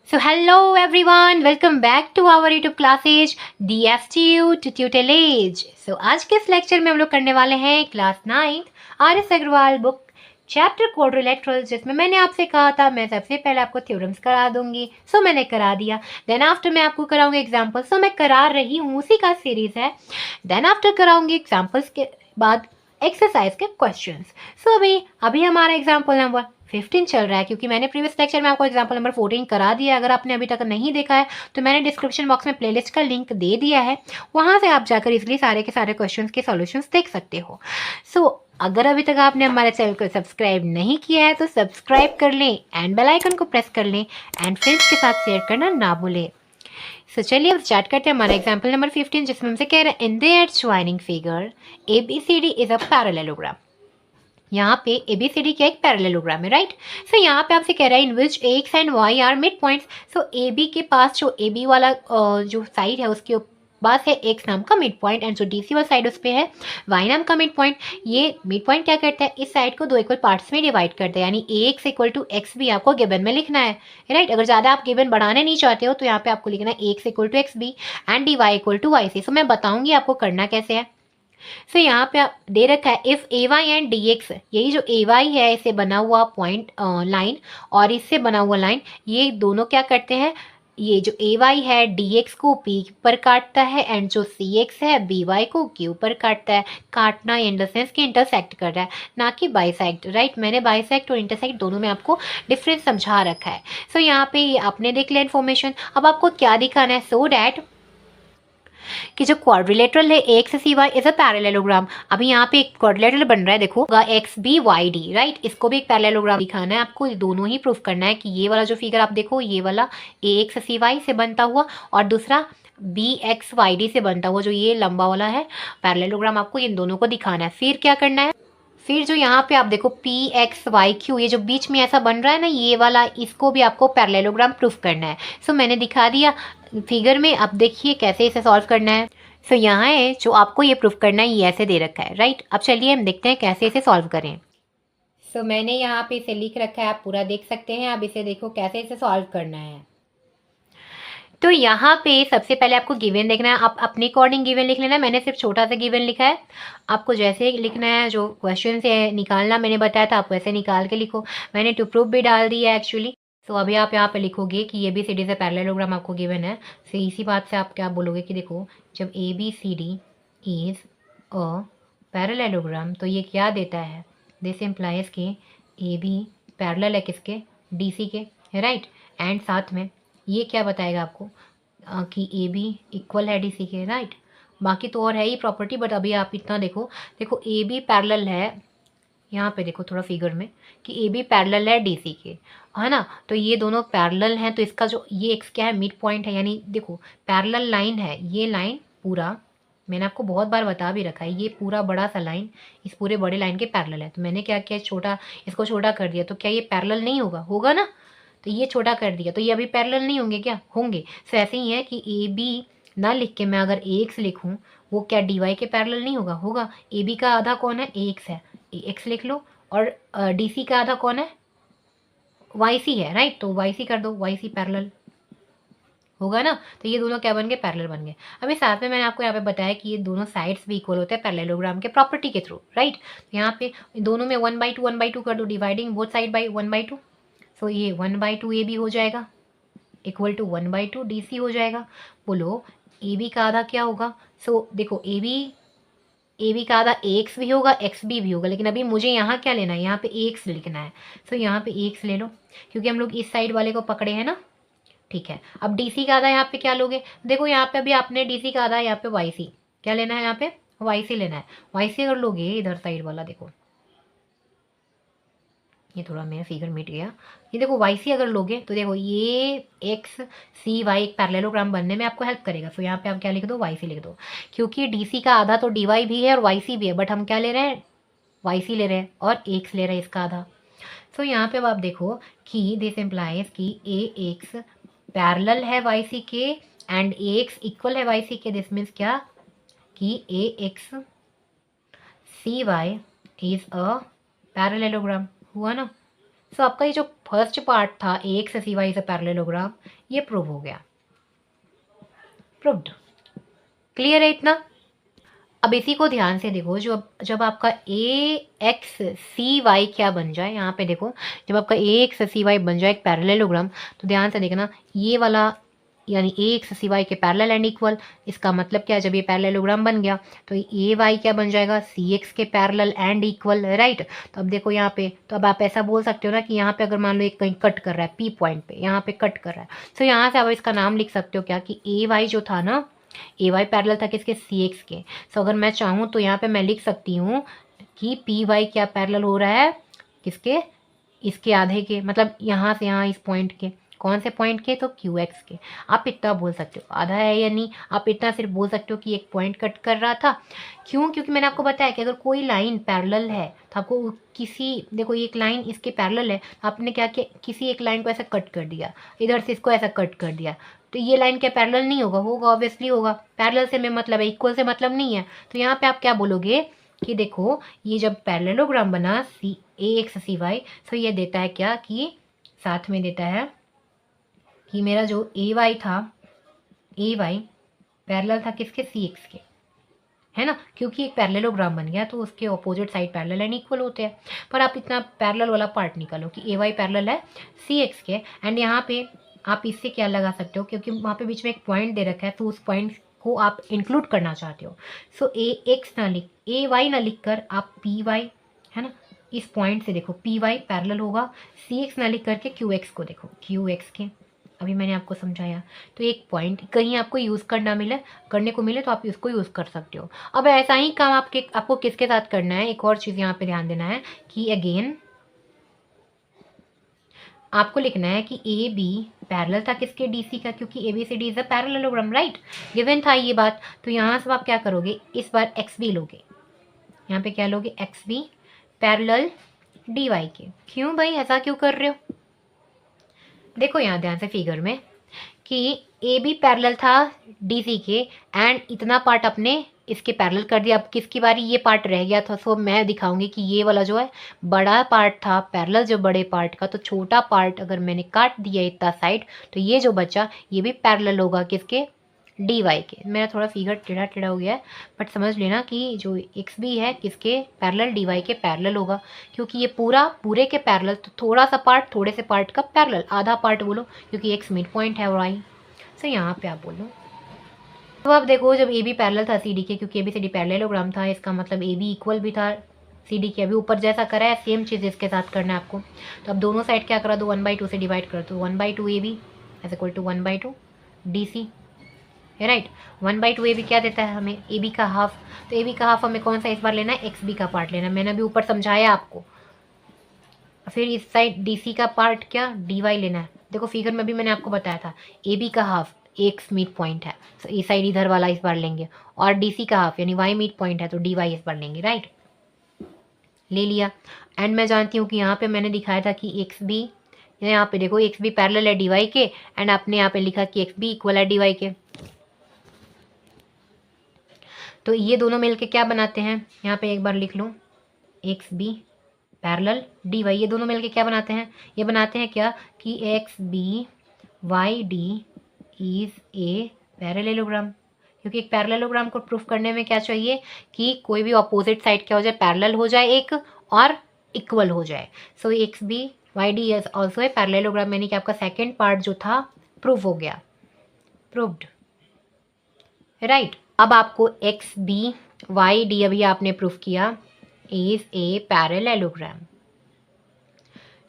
So hello everyone, welcome back to our YouTube classes DFTU to Tutel Age. So आज के इस lecture में हम लोग करने वाले हैं class 9 RS Agarwal book chapter quadrilateral, जिसमें मैंने आपसे कहा था मैं सबसे पहले आपको थ्योरम्स करा दूंगी. सो मैंने करा दिया. देन आफ्टर मैं आपको कराऊंगी एग्जाम्पल्स. सो मैं करा रही हूँ, उसी का सीरीज है. देन आफ्टर कराऊंगी एग्जाम्पल्स के बाद एक्सरसाइज के क्वेश्चंस. सो अभी हमारा एग्जाम्पल नंबर 15 चल रहा है, क्योंकि मैंने प्रीवियस लेक्चर में आपको एग्जाम्पल नंबर 14 करा दिया. अगर आपने अभी तक नहीं देखा है तो मैंने डिस्क्रिप्शन बॉक्स में प्लेलिस्ट का लिंक दे दिया है, वहाँ से आप जाकर इजीली सारे के सारे क्वेश्चंस के सॉल्यूशंस देख सकते हो. अगर अभी तक आपने हमारे चैनल को सब्सक्राइब नहीं किया है तो सब्सक्राइब कर लें एंड बेल आइकन को प्रेस कर लें एंड फ्रेंड्स के साथ शेयर करना ना भूलें. चलिए अब स्टार्ट करते हैं हमारा एग्जाम्पल नंबर 15, जिसमें हमसे कह रहे हैं in the adjoining figure ABCD is a parallelogram. यहाँ पे ABCD क्या एक पैरेललोग्राम है, राइट. सो यहाँ पे आपसे कह रहा है in which X and Y are mid points. So AB के पास जो AB वाला जो साइड है उसके पास है X नाम का मिड पॉइंट, एंड जो DC वाला साइड उस पर है Y नाम का मिड पॉइंट. ये मिड पॉइंट क्या करता है, इस साइड को दो इक्वल पार्ट्स में डिवाइड करता है, यानी AX इक्वल टू एक्स भी आपको गिवन में लिखना है, राइट. अगर ज़्यादा आप गिवन बढ़ाने नहीं चाहते हो तो यहाँ पे आपको लिखना है AX equal to X B and DY equal to YC. So मैं बताऊंगी आपको करना कैसे है. सो यहाँ पे आप दे रखा है इफ AY एंड DX, यही जो AY है इसे बना हुआ पॉइंट लाइन और इससे बना हुआ लाइन, ये दोनों क्या करते हैं, ये जो AY है DX को P पर काटता है एंड जो CX है BY को Q पर काटता है. काटना इन द सेंस कि इंटरसेक्ट कर रहा है, ना कि बाइसेक्ट, राइट. मैंने बाइसेक्ट और इंटरसेक्ट दोनों में आपको डिफरेंस समझा रखा है. सो यहाँ पे आपने देख लिया इन्फॉर्मेशन. अब आपको क्या दिखाना है, सो डैट कि जो क्वाड्रिलेटरल है AXCY इज अ पैरेललोग्राम. अभी यहाँ पे एक क्वाड्रिलेटरल बन रहा है, देखो XBYD, राइट. इसको भी एक पैरेललोग्राम दिखाना है आपको. दोनों ही प्रूफ करना है कि ये वाला जो फिगर आप देखो ये वाला AXCY से बनता हुआ और दूसरा BXYD से बनता हुआ जो ये लंबा वाला है पैरेललोग्राम, आपको इन दोनों को दिखाना है. फिर क्या करना है, फिर जो यहाँ पे आप देखो PXYQ ये जो बीच में ऐसा बन रहा है ना ये वाला, इसको भी आपको पैरेललोग्राम प्रूफ करना है. सो मैंने दिखा दिया फिगर में. अब देखिए कैसे इसे सॉल्व करना है. सो यहाँ है जो आपको ये प्रूफ करना है, ये ऐसे दे रखा है, राइट. अब चलिए हम देखते हैं कैसे इसे सॉल्व करें. सो मैंने यहाँ पे इसे लिख रखा है, आप पूरा देख सकते हैं. अब इसे देखो कैसे इसे सॉल्व करना है. तो यहाँ पे सबसे पहले आपको गिवन देखना है. आप अपने अकॉर्डिंग गिवन लिख लेना. मैंने सिर्फ छोटा सा गिवन लिखा है, आपको जैसे लिखना है जो क्वेश्चन से निकालना मैंने बताया था आप वैसे निकाल के लिखो. मैंने टू प्रूफ भी डाल दिया है एक्चुअली. तो अभी आप यहाँ पे लिखोगे कि ABCD से पैरेललोग्राम आपको गिवन है. तो इसी बात से आप क्या बोलोगे कि देखो जब ABCD इज अ पैरेललोग्राम तो ये क्या देता है, दिस इम्प्लाइज कि AB पैरेलल है किसके, DC के, राइट. एंड साथ में ये क्या बताएगा आपको कि AB इक्वल है DC के, राइट. बाकी तो और है ही प्रॉपर्टी, बट अभी आप इतना देखो. देखो AB पैरेलल है, यहाँ पे देखो थोड़ा फिगर में कि AB पैरेलल है DC के, है ना. तो ये दोनों पैरेलल हैं तो इसका जो ये X क्या है, मिड पॉइंट है. यानी देखो पैरेलल लाइन है, ये लाइन पूरा मैंने आपको बहुत बार बता भी रखा है, ये पूरा बड़ा सा लाइन इस पूरे बड़े लाइन के पैरेलल है. तो मैंने क्या किया, छोटा इसको छोटा कर दिया. तो क्या ये पैरेलल नहीं होगा, होगा ना. तो ये छोटा कर दिया तो ये अभी पैरेलल नहीं होंगे क्या, होंगे. सो ऐसे ही है कि AB ना लिख के मैं अगर AX लिखूं वो क्या DY के पैरेलल नहीं होगा, होगा. AB का आधा कौन है, AX है, AX लिख लो. और DC का आधा कौन है, YC है, राइट. तो YC कर दो, YC पैरेलल होगा ना. तो ये दोनों क्या बन गए, पैरेलल बन गए. अभी साथ में मैंने आपको यहाँ पे बताया कि ये दोनों साइड्स भी इक्वल होते हैं पैरेललोग्राम के प्रॉपर्टी के थ्रू, राइट. तो यहाँ पे दोनों में 1/2 कर दो, डिवाइडिंग बोथ साइड बाई 1/2. सो ये 1/2 AB हो जाएगा इक्वल टू 1/2 DC हो जाएगा. बोलो AB का आधा क्या होगा. सो देखो AB का आधा AX भी होगा XB भी होगा, लेकिन अभी मुझे यहाँ क्या लेना है, यहाँ पे AX लिखना है. सो यहाँ पे AX ले लो क्योंकि हम लोग इस साइड वाले को पकड़े हैं ना, ठीक है. अब DC का आधा यहाँ पे क्या लोगे, देखो यहाँ पे अभी आपने DC का आधा यहाँ पे YC क्या लेना है, यहाँ पे YC लेना है. YC अगर लोगे इधर साइड वाला, देखो ये थोड़ा मेरा फिगर मिट गया. ये देखो YC अगर लोगे तो देखो ये XCY एक पैरेललोग्राम बनने में आपको हेल्प करेगा. सो यहाँ पे आप क्या लिख दो, YC लिख दो. क्योंकि DC का आधा तो DY भी है और YC भी है, बट हम क्या ले रहे हैं, YC ले रहे हैं और X ले रहे हैं इसका आधा. सो यहाँ पे अब आप देखो कि दिस इम्प्लाइज कि AX पैरेलल है YC के एंड AX इक्वल है YC के. दिस मीन्स क्या कि AXCY इज अ पैरेललोग्राम, हुआ ना. सो आपका ये जो फर्स्ट पार्ट था A X C Y is a parallelogram, ये प्रूव हो गया, प्रूव्ड। क्लियर है इतना? अब इसी को ध्यान से देखो, जो जब आपका ए एक्स सी वाई क्या बन जाए, यहाँ पे देखो, जब आपका ए एक्स सी वाई बन जाए एक पैरेललोग्राम, तो ध्यान से देखना, ये वाला यानी ए एक्स सी वाई के पैरेलल एंड इक्वल, इसका मतलब क्या है, जब ये पैरेललोग्राम बन गया तो ए वाई क्या बन जाएगा, सी एक्स के पैरेलल एंड इक्वल, राइट। तो अब देखो यहाँ पे, तो अब आप ऐसा बोल सकते हो ना कि यहाँ पे अगर मान लो एक कहीं कट कर रहा है पी पॉइंट पे, यहाँ पे कट कर रहा है, तो यहाँ से आप इसका नाम लिख सकते हो क्या कि ए वाई जो था ना, ए वाई पैरेलल था किसके, सी एक्स के। सो अगर मैं चाहूँ तो यहाँ पे मैं लिख सकती हूँ कि पी वाई क्या पैरेलल हो रहा है किसके, इसके आधे के, मतलब यहाँ से यहाँ इस पॉइंट के, कौन से पॉइंट के, तो क्यू एक्स के। आप इतना बोल सकते हो, आधा है या नहीं, आप इतना सिर्फ बोल सकते हो कि एक पॉइंट कट कर रहा था। क्यों? क्योंकि मैंने आपको बताया कि अगर कोई लाइन पैरेलल है तो आपको किसी, देखो एक लाइन इसके पैरेलल है, आपने क्या किया, किसी एक लाइन को ऐसा कट कर दिया, इधर से इसको ऐसा कट कर दिया, तो ये लाइन क्या पैरेलल नहीं होगा? होगा, ऑब्वियसली होगा। पैरेलल से में मतलब है, इक्वल से मतलब नहीं है। तो यहाँ पे आप क्या बोलोगे कि देखो ये जब पैरेललोग्राम बना सी ए एक्स सी वाई, तो ये देता है क्या कि साथ में देता है कि मेरा जो ए वाई था, ए वाई पैरेलल था किसके, सी एक्स के, है ना, क्योंकि एक पैरेललोग्राम बन गया तो उसके opposite side parallel and equal होते हैं। पर आप इतना पैरेलल वाला पार्ट निकालो कि ए वाई पैरेलल है सी एक्स के, एंड यहाँ पे आप इससे क्या लगा सकते हो, क्योंकि वहाँ पे बीच में एक पॉइंट दे रखा है तो उस पॉइंट को आप इंक्लूड करना चाहते हो। सो ए एक्स ना लिख, ए वाई ना लिख कर आप पी वाई, है ना, इस पॉइंट से देखो पी वाई पैरेलल होगा सी एक्स ना लिख करके क्यू एक्स को देखो, क्यू एक्स के, अभी मैंने आपको समझाया। तो एक पॉइंट कहीं आपको यूज़ करने को मिले तो आप इसको यूज़ कर सकते हो। अब ऐसा ही काम आपको किसके साथ करना है, एक और चीज़ यहाँ पे ध्यान देना है कि अगेन आपको लिखना है कि ए बी पैरेलल था किसके, डी सी का, क्योंकि A B C D is a parallelogram, right, given था ये बात। तो यहाँ से आप क्या करोगे, इस बार एक्स बी लोगे, यहाँ पे क्या लोगे, X B parallel D Y के। क्यों भाई, ऐसा क्यों कर रहे हो? देखो यहाँ ध्यान से फिगर में कि ए बी पैरेलल था डी सी के, एंड इतना पार्ट अपने इसके पैरेलल कर दिया। अब किसकी बारी, ये पार्ट रह गया था। सो मैं दिखाऊंगी कि ये वाला जो है बड़ा पार्ट था पैरेलल जो बड़े पार्ट का, तो छोटा पार्ट अगर मैंने काट दिया इतना साइड, तो ये जो बचा ये भी पैरेलल होगा किसके, डी वाई के। मेरा थोड़ा फिगर टेढ़ा टेढ़ा हो गया है, बट समझ लेना कि जो एक्स बी है किसके पैरेलल, डी वाई के पैरेलल होगा, क्योंकि ये पूरे के पैरेलल, तो थोड़ा सा पार्ट थोड़े से पार्ट का पैरेलल, आधा पार्ट बोलो क्योंकि एक्स मिड पॉइंट है और वाई। सो यहाँ पे आप बोलो, तो अब देखो जब ए बी पैरेलल था सी डी के, क्योंकि A B C D parallelogram था, इसका मतलब ए बी इक्वल भी था सी डी के। अभी ऊपर जैसा करा है सेम चीज़ इसके साथ करना है आपको। तो अब दोनों साइड क्या करा दो, 1/2 से डिवाइड कर दो, 1/2 A B as equal to 1/2 D C, right. 1/2 A B क्या देता है हमें, ए बी का हाफ। तो ए बी का हाफ हमें कौन सा इस बार लेना है, एक्स बी का पार्ट लेना है, मैंने अभी ऊपर समझाया आपको। फिर इस साइड डी सी का पार्ट क्या, डी वाई लेना है। देखो फिगर में भी मैंने आपको बताया था ए बी का हाफ एक्स मिड पॉइंट है, तो ए साइड इधर वाला इस बार लेंगे, और डी सी का हाफ यानी वाई मिड पॉइंट है तो डी वाई इस बार लेंगे, राइट, ले लिया। एंड मैं जानती हूँ कि यहाँ पे मैंने दिखाया था कि एक्स बी, यहाँ पे देखो एक्स बी पैरेलल है डी वाई के, एंड आपने यहाँ पे लिखा कि एक्स बी इक्वल है डी वाई के। तो ये दोनों मिलके क्या बनाते हैं, यहाँ पे एक बार लिख लो, X B parallel D Y, ये दोनों मिलके क्या बनाते हैं, ये बनाते हैं क्या कि X B Y D is a parallelogram. क्योंकि एक पैरेललोग्राम को प्रूफ करने में क्या चाहिए कि कोई भी ऑपोजिट साइड क्या हो जाए, पैरेलल हो जाए एक और इक्वल हो जाए। So X B Y D is also a parallelogram, यानी कि आपका सेकेंड पार्ट जो था प्रूफ हो गया, प्रूव्ड, राइट। अब आपको एक्स बी वाई डी अभी आपने प्रूफ किया इज ए पैरेललोग्राम।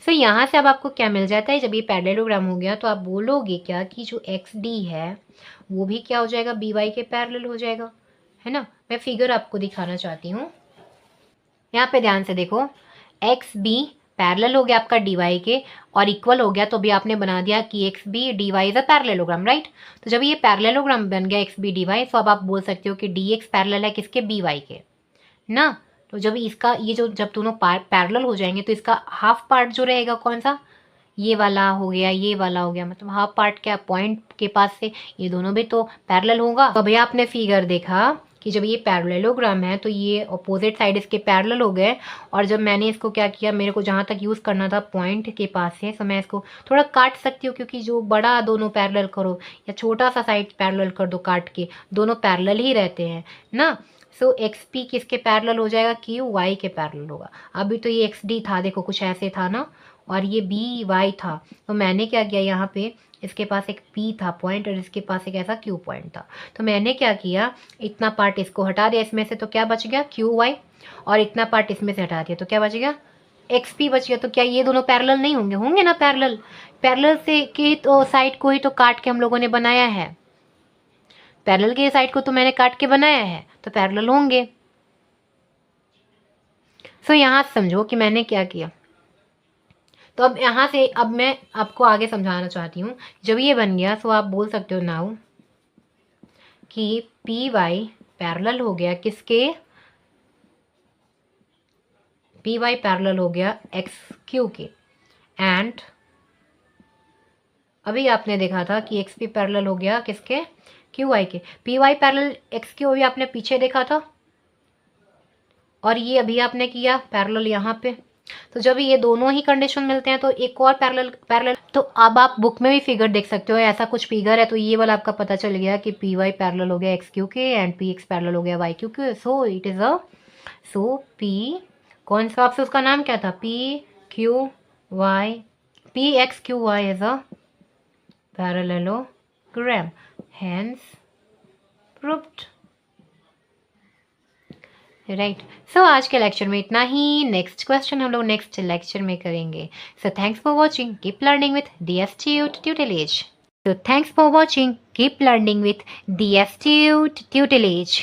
सो यहाँ से अब आपको क्या मिल जाता है, जब ये पैरेललोग्राम हो गया तो आप बोलोगे क्या कि जो एक्स डी है वो भी क्या हो जाएगा, बी वाई के पैरेलल हो जाएगा, है ना। मैं फिगर आपको दिखाना चाहती हूँ, यहाँ पे ध्यान से देखो, एक्स बी पैरेलल हो गया आपका डी वाई के और इक्वल हो गया, तो अभी आपने बना दिया कि X B D Y is a parallelogram, right. तो जब ये पैरेललोग्राम बन गया एक्स बी डी वाई, तो अब आप बोल सकते हो कि डी एक्स पैरेलल है किसके, बी वाई के ना। तो जब इसका ये जो जब दोनों पैरेलल हो जाएंगे तो इसका हाफ पार्ट जो रहेगा कौन सा, ये वाला हो गया, ये वाला हो गया, मतलब हाफ पार्ट क्या, पॉइंट के पास से ये दोनों भी तो पैरेलल होगा। तो अभी आपने फिगर देखा कि जब ये पैरेललोग्राम है तो ये अपोजिट साइड इसके पैरेलल हो गए, और जब मैंने इसको क्या किया, मेरे को जहाँ तक यूज़ करना था पॉइंट के पास से, तो मैं इसको थोड़ा काट सकती हूँ, क्योंकि जो बड़ा दोनों पैरेलल करो या छोटा सा साइड पैरेलल कर दो काट के, दोनों पैरेलल ही रहते हैं ना। सो एक्स पी किसके पैरेलल हो जाएगा, क्यू वाई के पैरेलल होगा। अभी तो ये एक्स डी था, देखो कुछ ऐसे था ना, और ये बी वाई था, तो मैंने क्या किया, यहाँ पे इसके पास एक P था पॉइंट और इसके पास एक ऐसा Q पॉइंट था, तो मैंने क्या किया, इतना पार्ट इसको हटा दिया इसमें से, तो क्या बच गया QY, और इतना पार्ट इसमें से हटा दिया तो क्या बच गया, XP बच गया। तो क्या ये दोनों पैरेलल नहीं होंगे, होंगे ना पैरेलल, पैरेलल से के तो साइड को ही तो काट के हम लोगों ने बनाया है, पैरेलल के साइड को तो मैंने काट के बनाया है, तो पैरेलल होंगे। सो यहाँ समझो कि मैंने क्या किया। तो अब यहाँ से अब मैं आपको आगे समझाना चाहती हूँ। जब ये बन गया तो आप बोल सकते हो नाउ कि पी वाई पैरेलल हो गया किसके, पी वाई पैरेलल हो गया एक्स क्यू के, एंड अभी आपने देखा था कि एक्स पी पैरेलल हो गया किसके, क्यू वाई के। P Y parallel X Q अभी आपने पीछे देखा था, और ये अभी आपने किया पैरेलल यहाँ पे। तो जब ये दोनों ही कंडीशन मिलते हैं तो एक और पैरेलल तो अब आप बुक में भी फिगर देख सकते हो, ऐसा कुछ फिगर है, तो ये वाला आपका पता चल गया कि पी वाई पैरेलल हो गया एक्स क्यू के एंड पी एक्स पैरेलल हो गया वाई क्यू के। So it is a, so P कौन सा आपसे उसका नाम क्या था, P Q Y, P X Q Y is a parallelogram, hence proved. Right. So आज के लेक्चर में इतना ही, नेक्स्ट क्वेश्चन हम लोग नेक्स्ट लेक्चर में करेंगे। So thanks for watching, keep learning with DSTU tutelage। So thanks for watching, keep learning with DSTU tutelage।